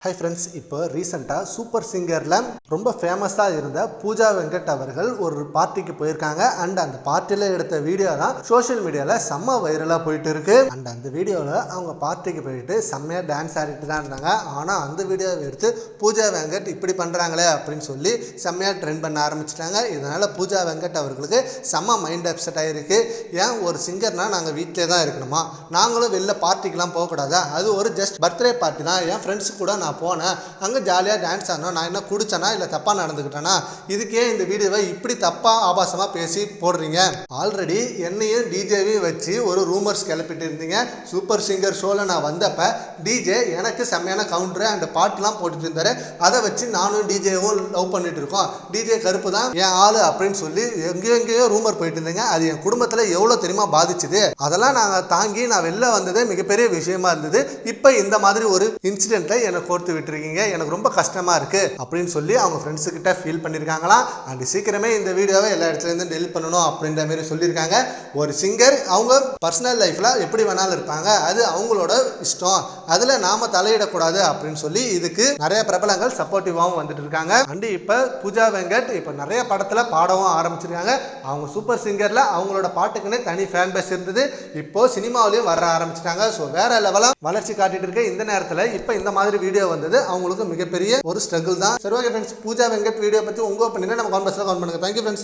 Hi friends, இப்போ ரீசெண்டாக super சிங்கரில் ரொம்ப ஃபேமஸாக இருந்த பூஜா வெங்கட் அவர்கள் ஒரு பார்ட்டிக்கு போயிருக்காங்க. அண்ட் அந்த பார்ட்டியில் எடுத்த வீடியோ தான் சோஷியல் மீடியாவில் செம்ம வைரலாக போயிட்டு இருக்கு. அண்ட் அந்த வீடியோவில் அவங்க பார்ட்டிக்கு போயிட்டு செம்மையாக டான்ஸ் ஆடிட்டு தான் இருந்தாங்க. ஆனால் அந்த வீடியோவை எடுத்து பூஜா வெங்கட் இப்படி பண்ணுறாங்களே அப்படின்னு சொல்லி செம்மையாக ட்ரெண்ட் பண்ண ஆரம்பிச்சிட்டாங்க. இதனால் பூஜா வெங்கட் அவர்களுக்கு செம்ம மைண்ட் அப்செட் ஆகிருக்கு. ஏன் ஒரு சிங்கர்னால் நாங்கள் வீட்டிலே தான் இருக்கணுமா, நாங்களும் வெளில பார்ட்டிக்கெலாம் போகக்கூடாதா, அது ஒரு ஜஸ்ட் பர்த்டே பார்ட்டி தான், என் ஃப்ரெண்ட்ஸு கூட நான் போனேன், அங்கே ஜாலியாக டான்ஸ் ஆடணும், நான் என்ன குடிச்சேனா இல்லை தப்பாக நடந்துக்கிட்டேனா, இதுக்கே இந்த வீடியோவை இப்படி தப்பாக ஆபாசமாக பேசி போடுறீங்க. ஆல்ரெடி என்னையும் டிஜேவையும் வச்சு ஒரு ரூமர்ஸ் கிளப்பிட்டு இருந்தீங்க. சூப்பர் சிங்கர் ஷோவில் நான் வந்தப்போ டிஜே எனக்கு செம்மையான கவுண்டரு அண்ட் பாட்டுலாம் போட்டுட்டு இருந்தாரு. அதை வச்சு நானும் டிஜேவும் லவ் பண்ணிட்டு இருக்கோம், டிஜே கருப்பு தான் என் ஆளு அப்படின்னு சொல்லி எங்கேயோ ரூமர் போயிட்டு இருந்தீங்க. அது என் குடும்பத்தில் எவ்வளோ தெரியுமா பாதிச்சுது. அதெல்லாம் நாங்கள் தாங்கி நான் வெளில வந்ததே மிகப்பெரிய விஷயமா இருந்தது. இப்போ இந்த மாதிரி ஒரு இன்சிடென்ட்டை என்னை கோர்த்து விட்டுருக்கீங்க, எனக்கு ரொம்ப கஷ்டமா இருக்கு அப்படின்னு சொல்லி அவங்க ஃப்ரெண்ட்ஸு கிட்ட ஃபீல் பண்ணியிருக்காங்களாம். அண்ட் சீக்கிரமே இந்த வீடியோவை எல்லா இடத்துலேருந்து டெலிட் பண்ணணும் அப்படின்ற மாதிரி சொல்லியிருக்காங்க. ஒரு சிங்கர் அவங்க பர்சனல் லைஃப்ல எப்படி வேணாலும் இருப்பாங்க, அது அவங்களோட இஷ்டம், அதுல நாம தலையிடக்கூடாது அப்படின்னு சொல்லி இதுக்கு நிறைய பிரபலங்கள் சப்போர்ட்டிவாகவும் வந்துட்டு இருக்காங்க. அண்ட் இப்போ பூஜா வெங்கட் இப்போ நிறைய படத்துல பாடவும் ஆரம்பிச்சிருக்காங்க. அவங்க சூப்பர் சிங்கர்ல அவங்களோட பாட்டுக்குன்னு தனி ஃபேன் பேஸ் இருந்தது, இப்போ சினிமாவிலையும் வர ஆரம்பிச்சிட்டாங்க. ஸோ வேற லெவலா வளர்ச்சி காட்டிட்டு இருக்க இந்த நேரத்தில் இப்போ இந்த மாதிரி வீடியோ வந்தது அவங்களுக்கு மிகப்பெரிய ஒரு ஸ்ட்ரகிள் தான். சரி, okay friends, Pooja Venkat video பற்றி உங்க ஒப்பீனியனை நம்ம காமெண்ட்ஸ்ல கமெண்ட் பண்ணுங்க. Thank you friends.